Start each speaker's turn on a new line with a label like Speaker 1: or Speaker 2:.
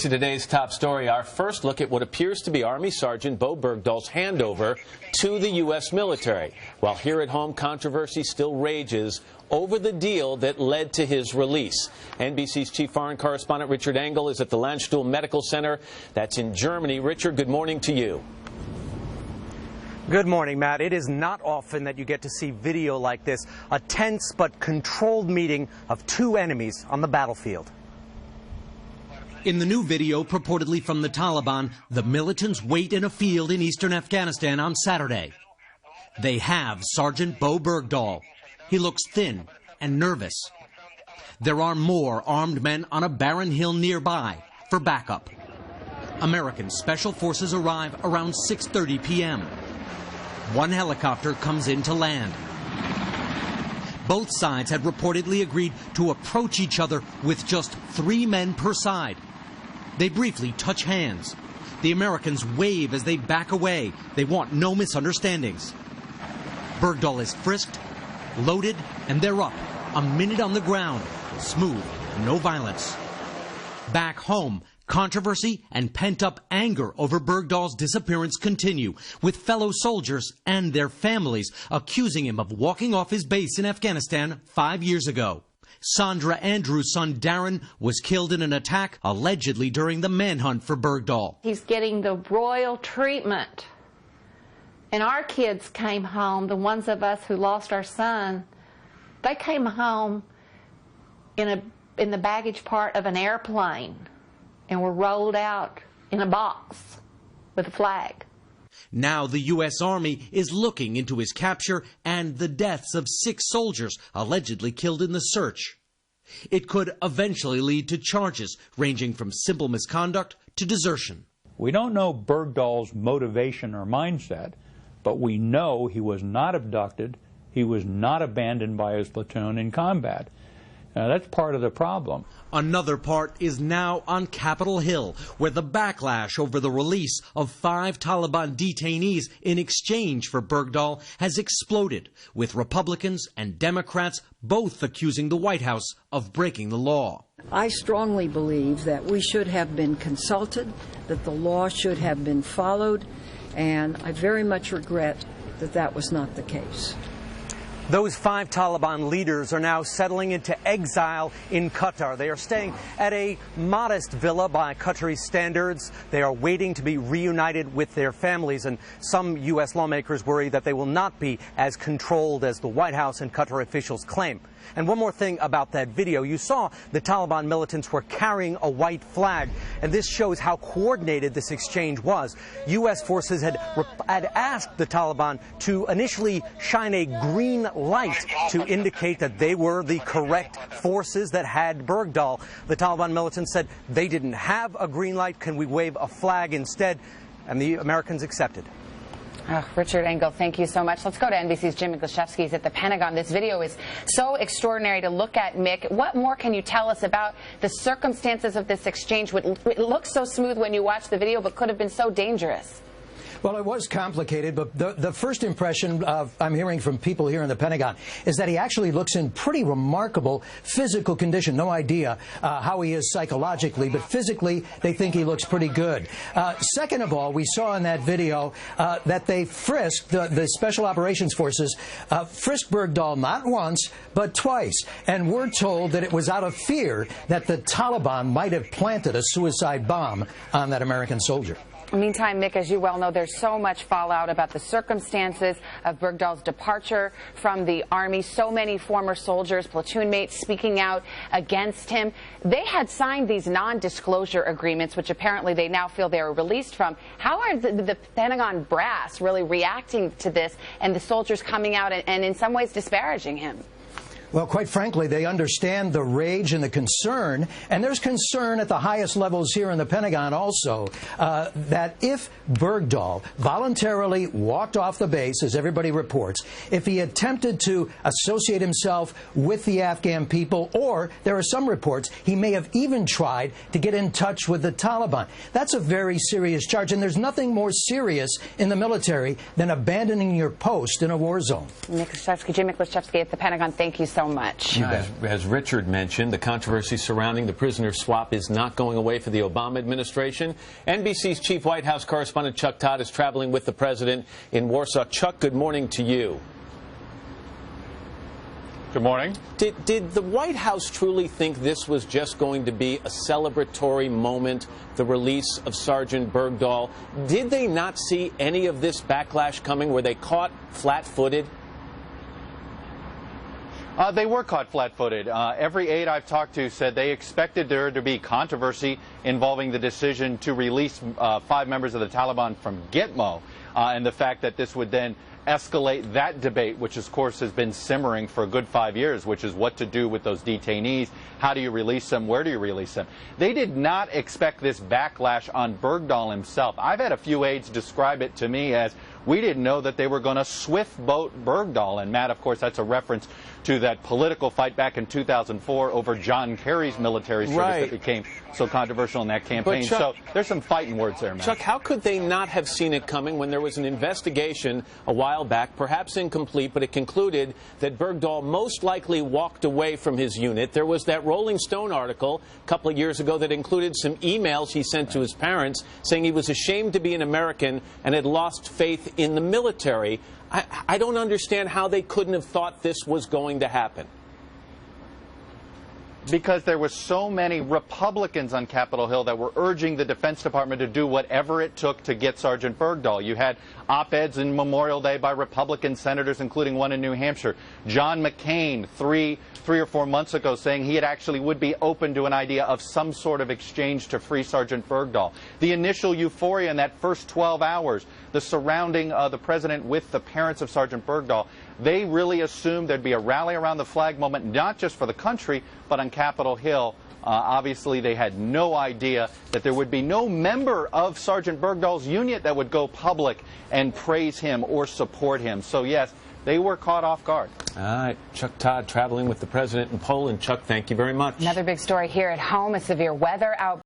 Speaker 1: To today's top story, our first look at what appears to be Army Sergeant Bo Bergdahl's handover to the U.S. military. While here at home, controversy still rages over the deal that led to his release. NBC's chief foreign correspondent Richard Engel is at the Landstuhl Medical Center. That's in Germany. Richard, good morning to you.
Speaker 2: Good morning, Matt. It is not often that you get to see video like this, a tense but controlled meeting of two enemies on the battlefield.
Speaker 3: In the new video purportedly from the Taliban, the militants wait in a field in eastern Afghanistan on Saturday. They have Sergeant Bo Bergdahl. He looks thin and nervous. There are more armed men on a barren hill nearby for backup. American special forces arrive around 6:30 p.m. One helicopter comes in to land. Both sides had reportedly agreed to approach each other with just 3 men per side. They briefly touch hands. The Americans wave as they back away. They want no misunderstandings. Bergdahl is frisked, loaded, and they're up. A minute on the ground. Smooth, no violence. Back home, controversy and pent-up anger over Bergdahl's disappearance continue, with fellow soldiers and their families accusing him of walking off his base in Afghanistan 5 years ago. Sandra Andrews' son Darren was killed in an attack allegedly during the manhunt for Bergdahl.
Speaker 4: He's getting the royal treatment. And our kids came home, the ones of us who lost our son, they came home in the baggage part of an airplane and were rolled out in a box with a flag.
Speaker 3: Now the U.S. Army is looking into his capture and the deaths of 6 soldiers allegedly killed in the search. It could eventually lead to charges ranging from simple misconduct to desertion.
Speaker 5: We don't know Bergdahl's motivation or mindset, but we know he was not abducted, he was not abandoned by his platoon in combat. That's part of the problem.
Speaker 3: Another part is now on Capitol Hill, where the backlash over the release of 5 Taliban detainees in exchange for Bergdahl has exploded, with Republicans and Democrats both accusing the White House of breaking the law.
Speaker 6: I strongly believe that we should have been consulted, that the law should have been followed, and I very much regret that that was not the case.
Speaker 2: Those 5 Taliban leaders are now settling into exile in Qatar. They are staying at a modest villa by Qatari standards. They are waiting to be reunited with their families, and some U.S. lawmakers worry that they will not be as controlled as the White House and Qatar officials claim. And one more thing about that video. You saw the Taliban militants were carrying a white flag, and this shows how coordinated this exchange was. U.S. forces had asked the Taliban to initially shine a green light to indicate that they were the correct forces that had Bergdahl. The Taliban militants said they didn't have a green light. Can we wave a flag instead? And the Americans accepted.
Speaker 7: Oh, Richard Engel, thank you so much. Let's go to NBC's Jim Iglesiasky at the Pentagon. This video is so extraordinary to look at, Mick. What more can you tell us about the circumstances of this exchange? It looks so smooth when you watch the video, but could have been so dangerous.
Speaker 8: Well, it was complicated, but the first impression I'm hearing from people here in the Pentagon is that he actually looks in pretty remarkable physical condition. No idea how he is psychologically, but physically they think he looks pretty good. Second of all, we saw in that video that they frisked, the Special Operations Forces, frisked Bergdahl not once, but twice. And we're told that it was out of fear that the Taliban might have planted a suicide bomb on that American soldier.
Speaker 7: Meantime, Mick, as you well know, there's so much fallout about the circumstances of Bergdahl's departure from the Army. So many former soldiers, platoon mates speaking out against him. They had signed these non-disclosure agreements, which apparently they now feel they are released from. How are the Pentagon brass really reacting to this and the soldiers coming out and in some ways disparaging him?
Speaker 8: Well, quite frankly, they understand the rage and the concern, and there's concern at the highest levels here in the Pentagon also, that if Bergdahl voluntarily walked off the base, as everybody reports, if he attempted to associate himself with the Afghan people, or there are some reports he may have even tried to get in touch with the Taliban. That's a very serious charge, and there's nothing more serious in the military than abandoning your post in a war zone.
Speaker 7: Jim Iglesiasky at the Pentagon, thank you so much. so much.
Speaker 1: As Richard mentioned, the controversy surrounding the prisoner swap is not going away for the Obama administration. NBC's chief White House correspondent Chuck Todd is traveling with the president in Warsaw. Chuck, good morning to you.
Speaker 9: Good morning.
Speaker 1: Did the White House truly think this was just going to be a celebratory moment, the release of Sergeant Bergdahl? Did they not see any of this backlash coming? Were they caught flat-footed?
Speaker 9: They were caught flat-footed. Every aide I've talked to said they expected there to be controversy involving the decision to release 5 members of the Taliban from Gitmo, and the fact that this would then escalate that debate, which of course has been simmering for a good 5 years, which is what to do with those detainees. How do you release them? Where do you release them? They did not expect this backlash on Bergdahl himself. I've had a few aides describe it to me as, we didn't know that they were going to swift boat Bergdahl. And Matt, of course, that's a reference to that political fight back in 2004 over John Kerry's military service that became so controversial in that campaign.
Speaker 1: Chuck,
Speaker 9: so there's some fighting words there, Matt.
Speaker 1: Chuck, how could they not have seen it coming when there was an investigation a while back, perhaps incomplete, but it concluded that Bergdahl most likely walked away from his unit? There was that Rolling Stone article a couple of years ago that included some emails he sent to his parents saying he was ashamed to be an American and had lost faith in the military. I don't understand how they couldn't have thought this was going to happen.
Speaker 9: Because there were so many Republicans on Capitol Hill that were urging the Defense Department to do whatever it took to get Sergeant Bergdahl. You had op-eds in Memorial Day by Republican senators, including one in New Hampshire. John McCain, three or 4 months ago, saying he would be open to an idea of some sort of exchange to free Sergeant Bergdahl. The initial euphoria in that first 12 hours, the surrounding the president with the parents of Sergeant Bergdahl, they really assumed there'd be a rally around the flag moment, not just for the country, but on Capitol Hill. Obviously, they had no idea that there would be no member of Sergeant Bergdahl's unit that would go public and praise him or support him. So, yes, they were caught off guard.
Speaker 1: All right. Chuck Todd traveling with the president in Poland. Chuck, thank you very much.
Speaker 7: Another big story here at home, a severe weather outbreak.